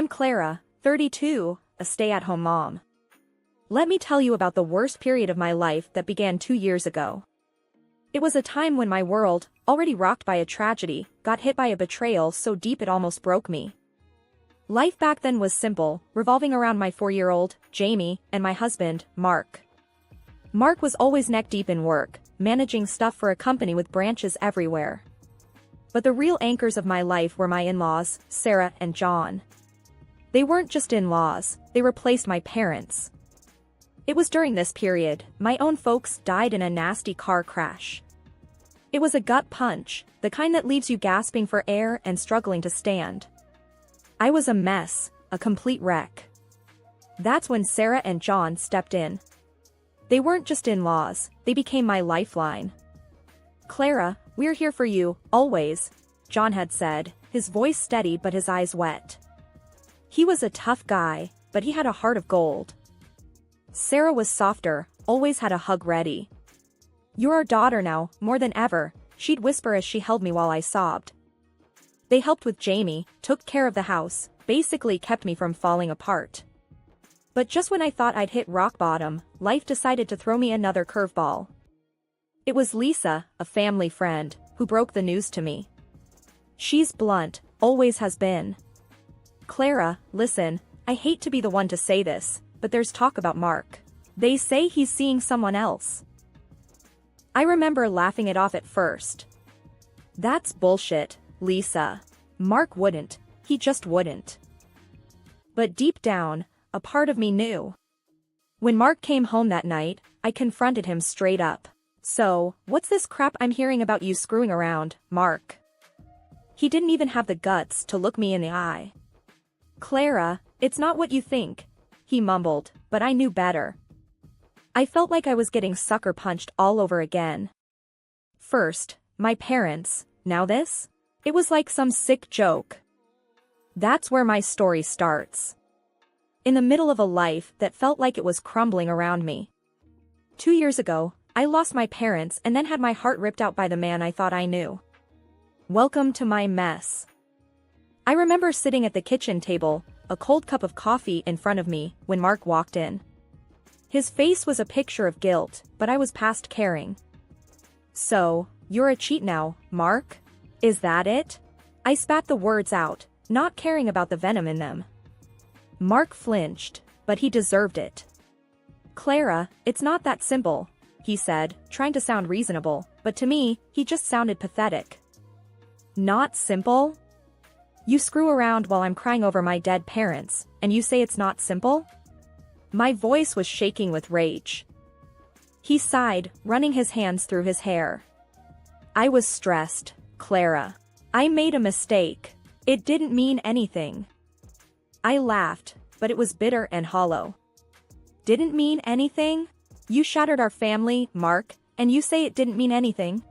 I'm Clara, 32, a stay-at-home mom. Let me tell you about the worst period of my life that began 2 years ago. It was a time when my world, already rocked by a tragedy, got hit by a betrayal so deep it almost broke me. Life back then was simple, revolving around my 4-year-old, Jamie, and my husband, Mark. Mark was always neck-deep in work, managing stuff for a company with branches everywhere. But the real anchors of my life were my in-laws, Sarah and John. They weren't just in-laws, they replaced my parents. It was during this period, my own folks died in a nasty car crash. It was a gut punch, the kind that leaves you gasping for air and struggling to stand. I was a mess, a complete wreck. That's when Sarah and John stepped in. They weren't just in-laws, they became my lifeline. "Clara, we're here for you, always," John had said, his voice steady but his eyes wet. He was a tough guy, but he had a heart of gold. Sarah was softer, always had a hug ready. "You're our daughter now, more than ever," she'd whisper as she held me while I sobbed. They helped with Jamie, took care of the house, basically kept me from falling apart. But just when I thought I'd hit rock bottom, life decided to throw me another curveball. It was Lisa, a family friend, who broke the news to me. She's blunt, always has been. "Clara, listen, I hate to be the one to say this, but there's talk about Mark. They say he's seeing someone else." I remember laughing it off at first. "That's bullshit, Lisa. Mark wouldn't, he just wouldn't." But deep down, a part of me knew. When Mark came home that night, I confronted him straight up. "So, what's this crap I'm hearing about you screwing around, Mark?" He didn't even have the guts to look me in the eye. "Clara, it's not what you think," he mumbled, but I knew better. I felt like I was getting sucker punched all over again. First, my parents, now this? It was like some sick joke. That's where my story starts. In the middle of a life that felt like it was crumbling around me. 2 years ago, I lost my parents and then had my heart ripped out by the man I thought I knew. Welcome to my mess. I remember sitting at the kitchen table, a cold cup of coffee in front of me, when Mark walked in. His face was a picture of guilt, but I was past caring. "So, you're a cheat now, Mark? Is that it?" I spat the words out, not caring about the venom in them. Mark flinched, but he deserved it. "Clara, it's not that simple," he said, trying to sound reasonable, but to me, he just sounded pathetic. "Not simple? You screw around while I'm crying over my dead parents, and you say it's not simple?" My voice was shaking with rage. He sighed, running his hands through his hair. "I was stressed, Clara. I made a mistake. It didn't mean anything." I laughed, but it was bitter and hollow. "Didn't mean anything? You shattered our family, Mark, and you say it didn't mean anything?"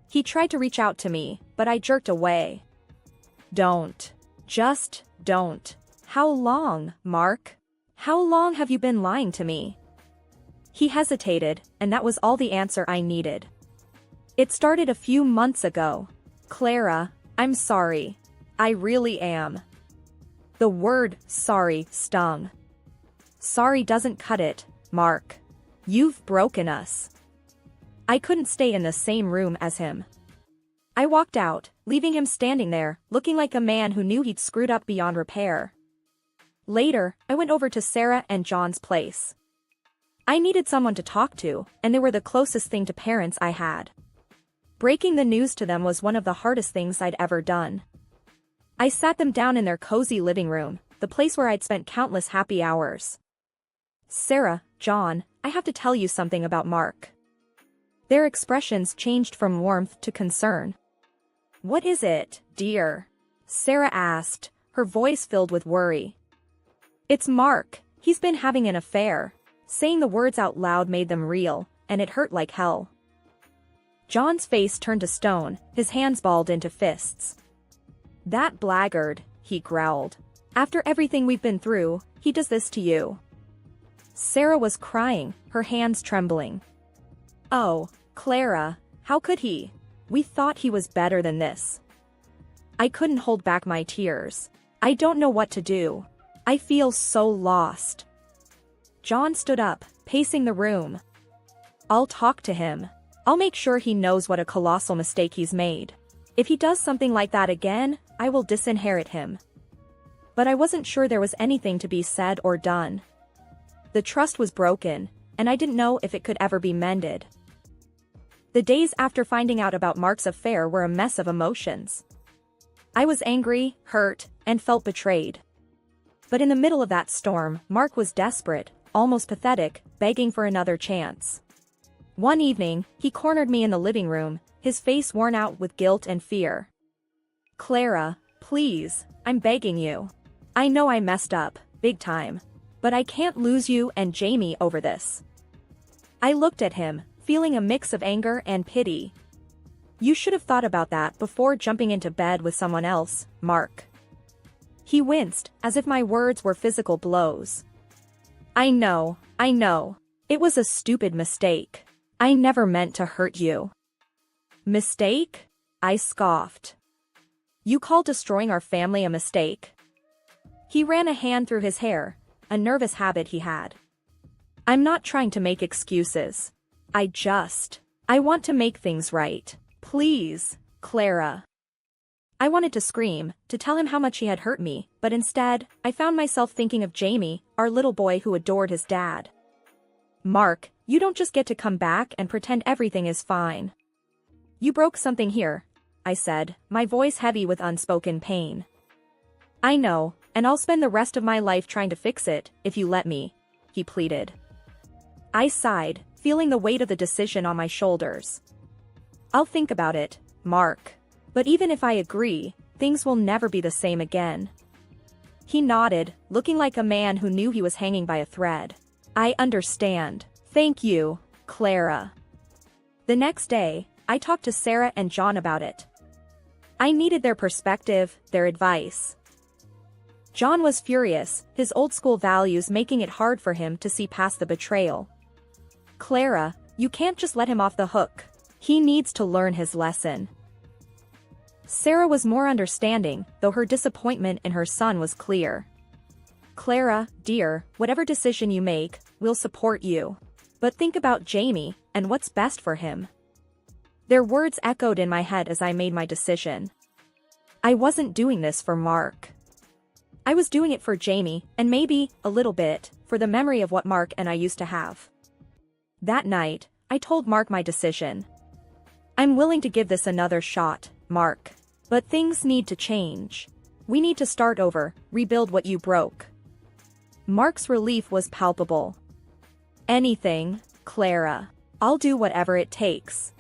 He tried to reach out to me, but I jerked away. "Don't. Just don't. How long, Mark? How long have you been lying to me?" He hesitated, and that was all the answer I needed. "It started a few months ago. Clara, I'm sorry. I really am." The word sorry stung. "Sorry doesn't cut it, Mark. You've broken us." I couldn't stay in the same room as him. I walked out, leaving him standing there, looking like a man who knew he'd screwed up beyond repair. Later, I went over to Sarah and John's place. I needed someone to talk to, and they were the closest thing to parents I had. Breaking the news to them was one of the hardest things I'd ever done. I sat them down in their cozy living room, the place where I'd spent countless happy hours. "Sarah, John, I have to tell you something about Mark." Their expressions changed from warmth to concern. "What is it, dear?" Sarah asked, her voice filled with worry. "It's Mark, he's been having an affair." Saying the words out loud made them real, and it hurt like hell. John's face turned to stone, his hands balled into fists. "That blackguard," he growled. "After everything we've been through, he does this to you." Sarah was crying, her hands trembling. "Oh, Clara, how could he? We thought he was better than this." I couldn't hold back my tears. I don't know what to do. I feel so lost. John stood up, pacing the room. I'll talk to him. I'll make sure he knows what a colossal mistake he's made. If he does something like that again, I will disinherit him. But I wasn't sure there was anything to be said or done. The trust was broken, and I didn't know if it could ever be mended. The days after finding out about Mark's affair were a mess of emotions. I was angry, hurt, and felt betrayed. But in the middle of that storm, Mark was desperate, almost pathetic, begging for another chance. One evening, he cornered me in the living room, his face worn out with guilt and fear. Clara, please, I'm begging you. I know I messed up, big time. But I can't lose you and Jamie over this. I looked at him, feeling a mix of anger and pity. You should have thought about that before jumping into bed with someone else, Mark. He winced, as if my words were physical blows. I know. It was a stupid mistake. I never meant to hurt you. Mistake? I scoffed. You call destroying our family a mistake? He ran a hand through his hair, a nervous habit he had. I'm not trying to make excuses. I want to make things right. Please, Clara. I wanted to scream, to tell him how much he had hurt me, but instead, I found myself thinking of Jamie, our little boy who adored his dad. Mark, you don't just get to come back and pretend everything is fine. You broke something here, I said, my voice heavy with unspoken pain. I know, and I'll spend the rest of my life trying to fix it, if you let me, he pleaded. I sighed, feeling the weight of the decision on my shoulders. I'll think about it, Mark. But even if I agree, things will never be the same again. He nodded, looking like a man who knew he was hanging by a thread. I understand. Thank you, Clara. The next day, I talked to Sarah and John about it. I needed their perspective, their advice. John was furious, his old-school values making it hard for him to see past the betrayal. Clara, you can't just let him off the hook. He needs to learn his lesson. Sarah was more understanding, though her disappointment in her son was clear. Clara, dear, whatever decision you make, we'll support you. But think about Jamie, and what's best for him. Their words echoed in my head as I made my decision. I wasn't doing this for Mark. I was doing it for Jamie, and maybe, a little bit, for the memory of what Mark and I used to have. That night, I told Mark my decision. I'm willing to give this another shot, Mark. But things need to change. We need to start over, rebuild what you broke. Mark's relief was palpable. Anything, Clara. I'll do whatever it takes.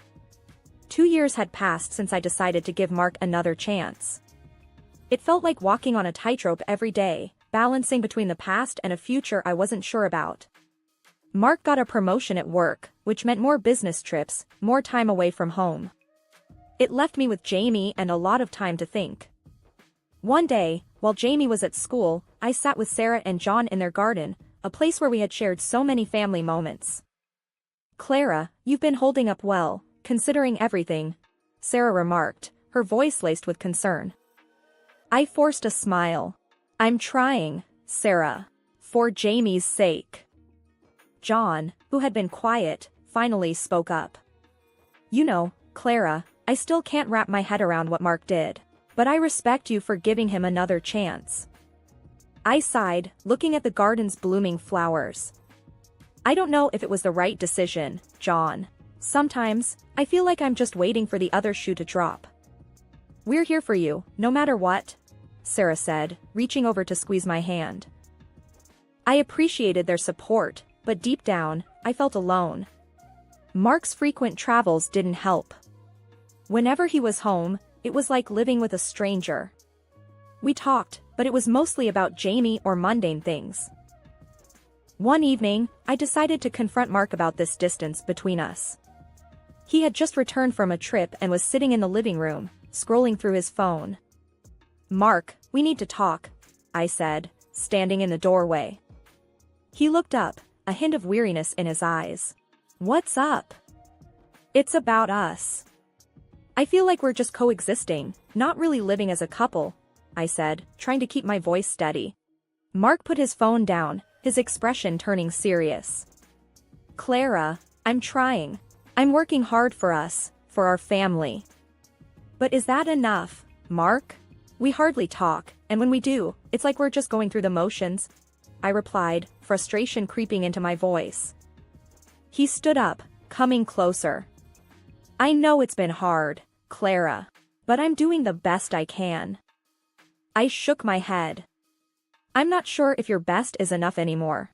2 years had passed since I decided to give Mark another chance. It felt like walking on a tightrope every day, balancing between the past and a future I wasn't sure about. Mark got a promotion at work, which meant more business trips, more time away from home. It left me with Jamie and a lot of time to think. One day, while Jamie was at school, I sat with Sarah and John in their garden, a place where we had shared so many family moments. Clara, you've been holding up well, considering everything, Sarah remarked, her voice laced with concern. I forced a smile. I'm trying, Sarah. For Jamie's sake. John, who had been quiet, finally spoke up. You know, Clara, I still can't wrap my head around what Mark did. But I respect you for giving him another chance. I sighed, looking at the garden's blooming flowers. I don't know if it was the right decision, John. Sometimes, I feel like I'm just waiting for the other shoe to drop. We're here for you, no matter what, Sarah said, reaching over to squeeze my hand. I appreciated their support, but deep down, I felt alone. Mark's frequent travels didn't help. Whenever he was home, it was like living with a stranger. We talked, but it was mostly about Jamie or mundane things. One evening, I decided to confront Mark about this distance between us. He had just returned from a trip and was sitting in the living room, scrolling through his phone. Mark, we need to talk, I said, standing in the doorway. He looked up, a hint of weariness in his eyes. What's up? It's about us. I feel like we're just coexisting, not really living as a couple, I said, trying to keep my voice steady. Mark put his phone down, his expression turning serious. Clara, I'm trying. I'm working hard for us, for our family. But is that enough, Mark? We hardly talk, and when we do, it's like we're just going through the motions, I replied, frustration creeping into my voice. He stood up, coming closer. I know it's been hard, Clara, but I'm doing the best I can. I shook my head. I'm not sure if your best is enough anymore.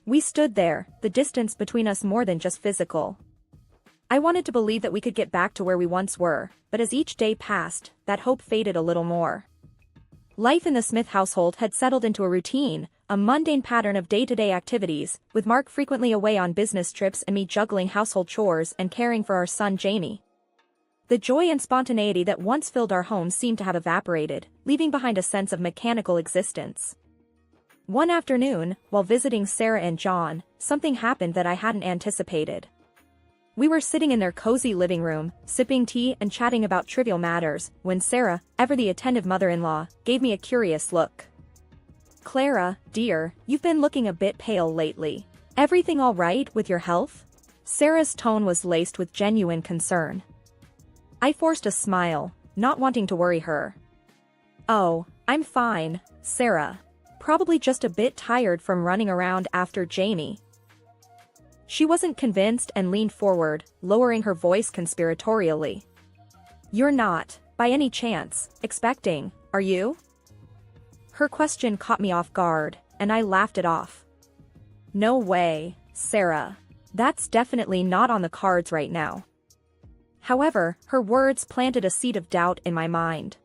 We stood there, the distance between us more than just physical. I wanted to believe that we could get back to where we once were, but as each day passed, that hope faded a little more. Life in the Smith household had settled into a routine, a mundane pattern of day-to-day activities, with Mark frequently away on business trips and me juggling household chores and caring for our son Jamie. The joy and spontaneity that once filled our home seemed to have evaporated, leaving behind a sense of mechanical existence. One afternoon, while visiting Sarah and John, something happened that I hadn't anticipated. We were sitting in their cozy living room, sipping tea and chatting about trivial matters, when Sarah, ever the attentive mother-in-law, gave me a curious look. Clara, dear, you've been looking a bit pale lately. Everything all right with your health? Sarah's tone was laced with genuine concern. I forced a smile, not wanting to worry her. Oh, I'm fine, Sarah. Probably just a bit tired from running around after Jamie. She wasn't convinced and leaned forward, lowering her voice conspiratorially. You're not, by any chance, expecting, are you? Her question caught me off guard, and I laughed it off. No way, Sarah. That's definitely not on the cards right now. However, her words planted a seed of doubt in my mind.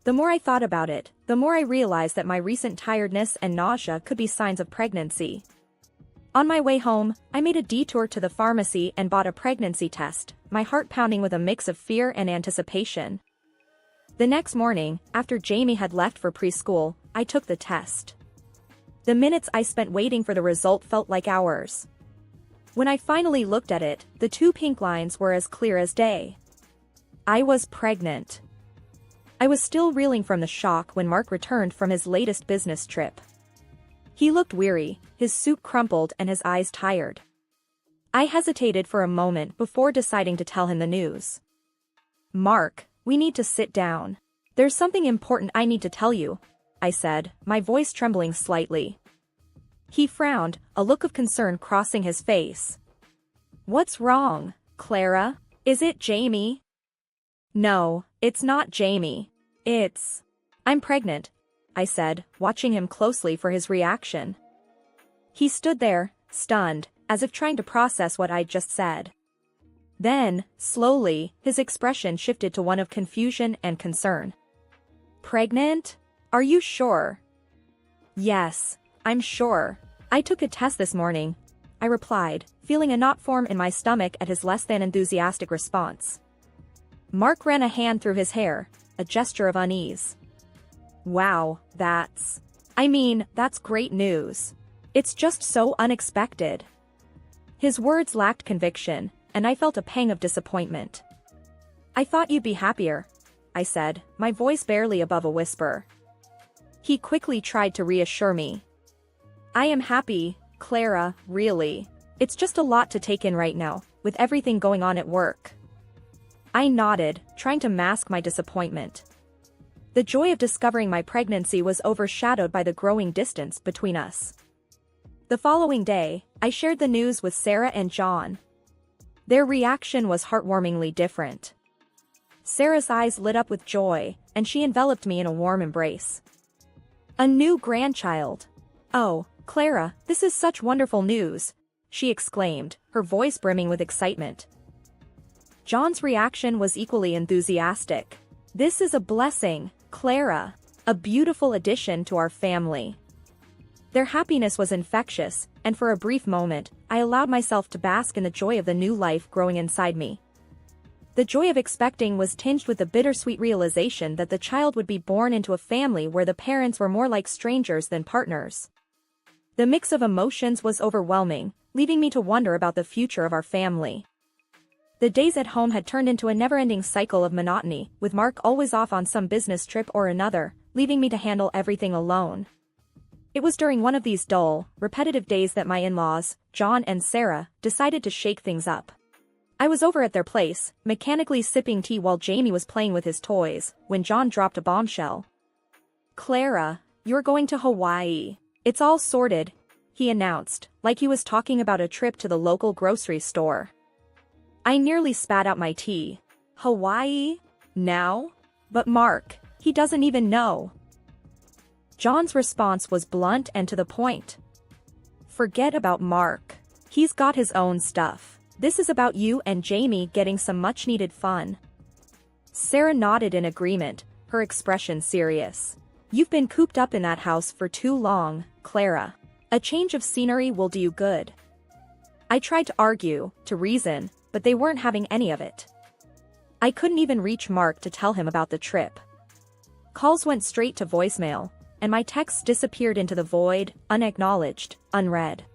The more I thought about it, the more I realized that my recent tiredness and nausea could be signs of pregnancy. On my way home, I made a detour to the pharmacy and bought a pregnancy test, my heart pounding with a mix of fear and anticipation. The next morning, after Jamie had left for preschool, I took the test. The minutes I spent waiting for the result felt like hours. When I finally looked at it, the 2 pink lines were as clear as day. I was pregnant. I was still reeling from the shock when Mark returned from his latest business trip. He looked weary, his suit crumpled and his eyes tired. I hesitated for a moment before deciding to tell him the news. Mark, we need to sit down. There's something important I need to tell you, I said, my voice trembling slightly. He frowned, a look of concern crossing his face. What's wrong, Clara? Is it Jamie? No, it's not Jamie. I'm pregnant, I said, watching him closely for his reaction. He stood there, stunned, as if trying to process what I'd just said. Then, slowly, his expression shifted to one of confusion and concern. Pregnant? Are you sure? Yes, I'm sure. I took a test this morning, I replied, feeling a knot form in my stomach at his less than enthusiastic response. Mark ran a hand through his hair, a gesture of unease. Wow, that's great news. It's just so unexpected. His words lacked conviction, and I felt a pang of disappointment. I thought you'd be happier, I said, my voice barely above a whisper. He quickly tried to reassure me. I am happy, Clara, really. It's just a lot to take in right now, with everything going on at work. I nodded, trying to mask my disappointment. The joy of discovering my pregnancy was overshadowed by the growing distance between us. The following day, I shared the news with Sarah and John. Their reaction was heartwarmingly different. Sarah's eyes lit up with joy, and she enveloped me in a warm embrace. A new grandchild. Oh, Clara, this is such wonderful news, she exclaimed, her voice brimming with excitement. John's reaction was equally enthusiastic. This is a blessing, Clara, a beautiful addition to our family. Their happiness was infectious, and for a brief moment, I allowed myself to bask in the joy of the new life growing inside me. The joy of expecting was tinged with the bittersweet realization that the child would be born into a family where the parents were more like strangers than partners. The mix of emotions was overwhelming, leaving me to wonder about the future of our family. The days at home had turned into a never-ending cycle of monotony, with Mark always off on some business trip or another, leaving me to handle everything alone. It was during one of these dull, repetitive days that my in-laws, John and Sarah, decided to shake things up. I was over at their place, mechanically sipping tea while Jamie was playing with his toys, when John dropped a bombshell. "Clara, you're going to Hawaii. It's all sorted," he announced, like he was talking about a trip to the local grocery store. I nearly spat out my tea. Hawaii? Now? But Mark, he doesn't even know. John's response was blunt and to the point. "Forget about Mark. He's got his own stuff. This is about you and Jamie getting some much-needed fun." Sarah nodded in agreement, her expression serious. "You've been cooped up in that house for too long, Clara. A change of scenery will do you good." I tried to argue, to reason, but they weren't having any of it. I couldn't even reach Mark to tell him about the trip. Calls went straight to voicemail, and my texts disappeared into the void, unacknowledged, unread.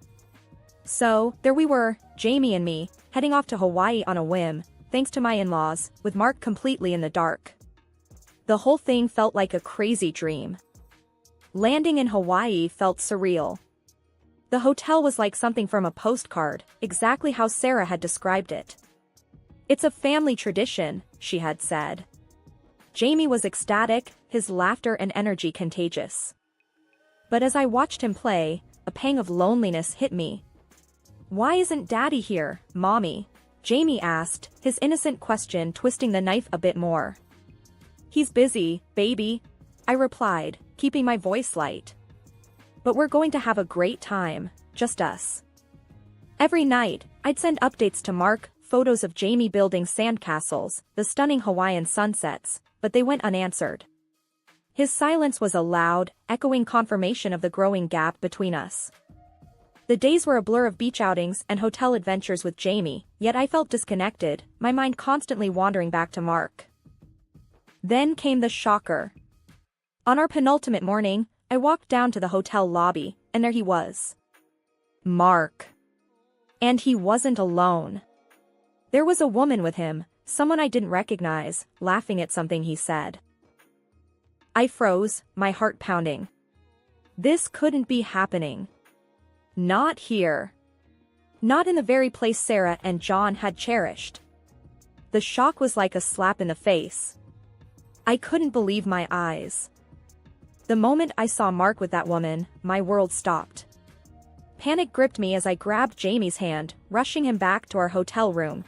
So, there we were, Jamie and me, heading off to Hawaii on a whim, thanks to my in-laws, with Mark completely in the dark. The whole thing felt like a crazy dream. Landing in Hawaii felt surreal. The hotel was like something from a postcard, exactly how Sarah had described it. "It's a family tradition," she had said. Jamie was ecstatic, his laughter and energy contagious. But as I watched him play, a pang of loneliness hit me. "Why isn't Daddy here, Mommy?" Jamie asked, his innocent question twisting the knife a bit more. "He's busy, baby," I replied, keeping my voice light. "But we're going to have a great time, just us." Every night, I'd send updates to Mark, photos of Jamie building sandcastles, the stunning Hawaiian sunsets, but they went unanswered. His silence was a loud, echoing confirmation of the growing gap between us. The days were a blur of beach outings and hotel adventures with Jamie, yet I felt disconnected, my mind constantly wandering back to Mark. Then came the shocker. On our penultimate morning, I walked down to the hotel lobby, and there he was. Mark. And he wasn't alone. There was a woman with him, someone I didn't recognize, laughing at something he said. I froze, my heart pounding. This couldn't be happening. Not here. Not in the very place Sarah and John had cherished. The shock was like a slap in the face. I couldn't believe my eyes. The moment I saw Mark with that woman, my world stopped. Panic gripped me as I grabbed Jamie's hand, rushing him back to our hotel room.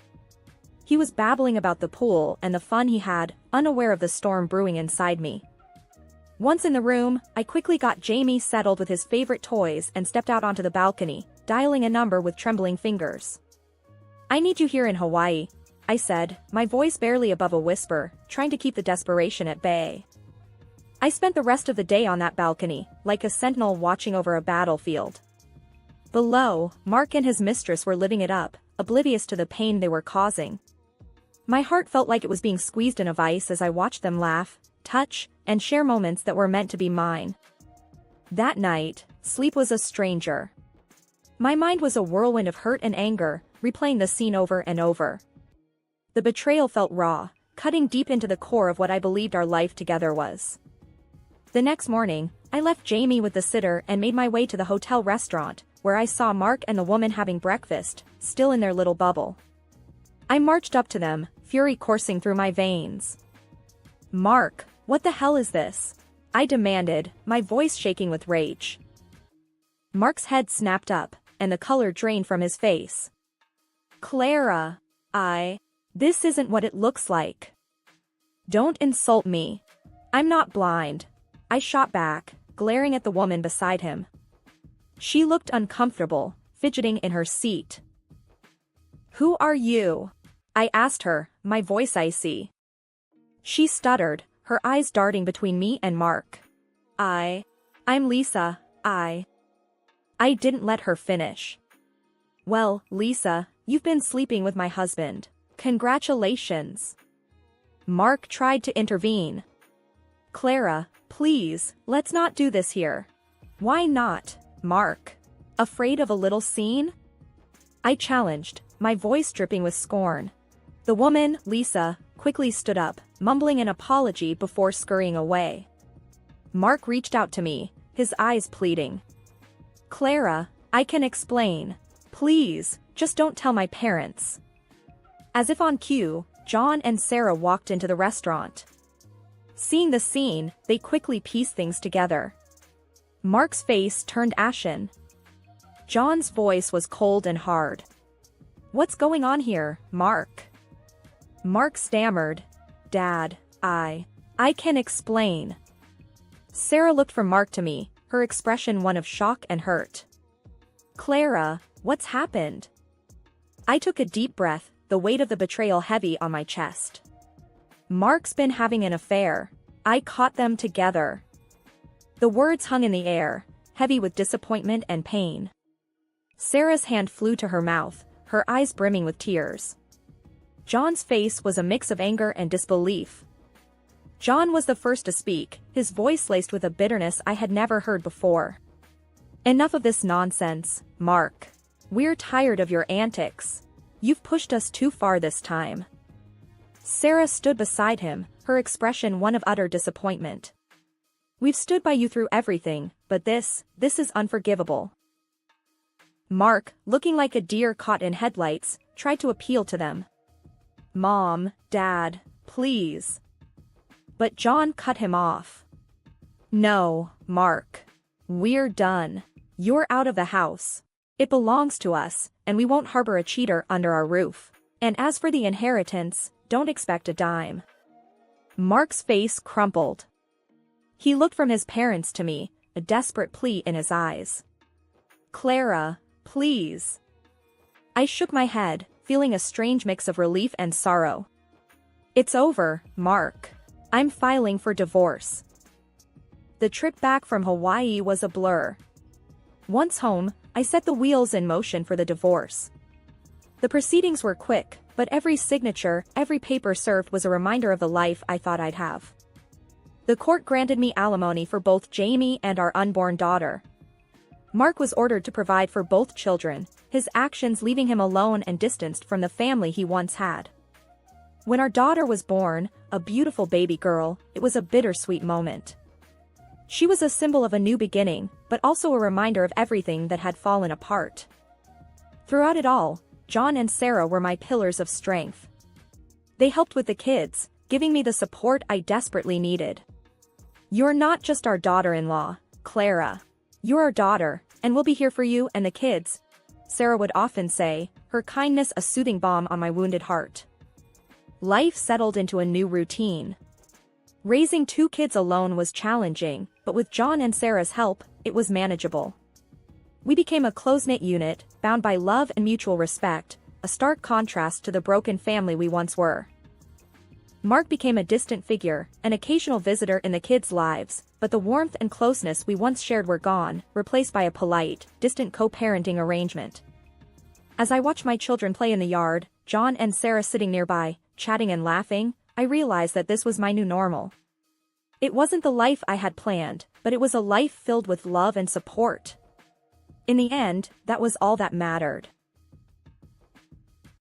He was babbling about the pool and the fun he had, unaware of the storm brewing inside me. Once in the room, I quickly got Jamie settled with his favorite toys and stepped out onto the balcony, dialing a number with trembling fingers. I need you here in Hawaii, I said, my voice barely above a whisper, trying to keep the desperation at bay. I spent the rest of the day on that balcony, like a sentinel watching over a battlefield. Below, Mark and his mistress were living it up, oblivious to the pain they were causing. My heart felt like it was being squeezed in a vice as I watched them laugh, touch, and share moments that were meant to be mine. That night, sleep was a stranger. My mind was a whirlwind of hurt and anger, replaying the scene over and over. The betrayal felt raw, cutting deep into the core of what I believed our life together was. The next morning, I left Jamie with the sitter and made my way to the hotel restaurant, where I saw Mark and the woman having breakfast, still in their little bubble. I marched up to them, fury coursing through my veins. Mark, what the hell is this? I demanded, my voice shaking with rage. Mark's head snapped up, and the color drained from his face. Clara, this isn't what it looks like. Don't insult me. I'm not blind. I shot back, glaring at the woman beside him. She looked uncomfortable, fidgeting in her seat. Who are you? I asked her, my voice icy. She stuttered, her eyes darting between me and Mark. I'm Lisa, I didn't let her finish. Well, Lisa, you've been sleeping with my husband. Congratulations. Mark tried to intervene. Clara, please, let's not do this here. Why not, Mark? Afraid of a little scene? I challenged, my voice dripping with scorn. The woman, Lisa, quickly stood up, mumbling an apology before scurrying away. Mark reached out to me, his eyes pleading. "Clara, I can explain. Please, just don't tell my parents." As if on cue, John and Sarah walked into the restaurant. Seeing the scene, they quickly pieced things together. Mark's face turned ashen. John's voice was cold and hard. "What's going on here, Mark?" Mark stammered, "Dad, I can explain." Sarah looked from Mark to me, her expression one of shock and hurt. "Clara, what's happened?" I took a deep breath, the weight of the betrayal heavy on my chest. "Mark's been having an affair. I caught them together." The words hung in the air, heavy with disappointment and pain. Sarah's hand flew to her mouth, her eyes brimming with tears. John's face was a mix of anger and disbelief. John was the first to speak, his voice laced with a bitterness I had never heard before. "Enough of this nonsense, Mark. We're tired of your antics. You've pushed us too far this time." Sarah stood beside him, her expression one of utter disappointment. "We've stood by you through everything, but this is unforgivable." Mark, looking like a deer caught in headlights, tried to appeal to them. "Mom, Dad, please." But John cut him off. "No, Mark. We're done. You're out of the house. It belongs to us, and we won't harbor a cheater under our roof. And as for the inheritance, don't expect a dime." Mark's face crumpled. He looked from his parents to me, a desperate plea in his eyes. "Clara, please." I shook my head, feeling a strange mix of relief and sorrow. "It's over, Mark. I'm filing for divorce." The trip back from Hawaii was a blur. Once home, I set the wheels in motion for the divorce. The proceedings were quick, but every signature, every paper served was a reminder of the life I thought I'd have. The court granted me alimony for both Jamie and our unborn daughter. Mark was ordered to provide for both children, his actions leaving him alone and distanced from the family he once had. When our daughter was born, a beautiful baby girl, it was a bittersweet moment. She was a symbol of a new beginning, but also a reminder of everything that had fallen apart. Throughout it all, John and Sarah were my pillars of strength. They helped with the kids, giving me the support I desperately needed. "You're not just our daughter-in-law, Clara. You're our daughter, and we'll be here for you and the kids," Sarah would often say, her kindness a soothing balm on my wounded heart. Life settled into a new routine. Raising 2 kids alone was challenging, but with John and Sarah's help, it was manageable. We became a close-knit unit, bound by love and mutual respect, a stark contrast to the broken family we once were. Mark became a distant figure, an occasional visitor in the kids' lives, but the warmth and closeness we once shared were gone, replaced by a polite, distant co-parenting arrangement. As I watched my children play in the yard, John and Sarah sitting nearby, chatting and laughing, I realized that this was my new normal. It wasn't the life I had planned, but it was a life filled with love and support. In the end, that was all that mattered.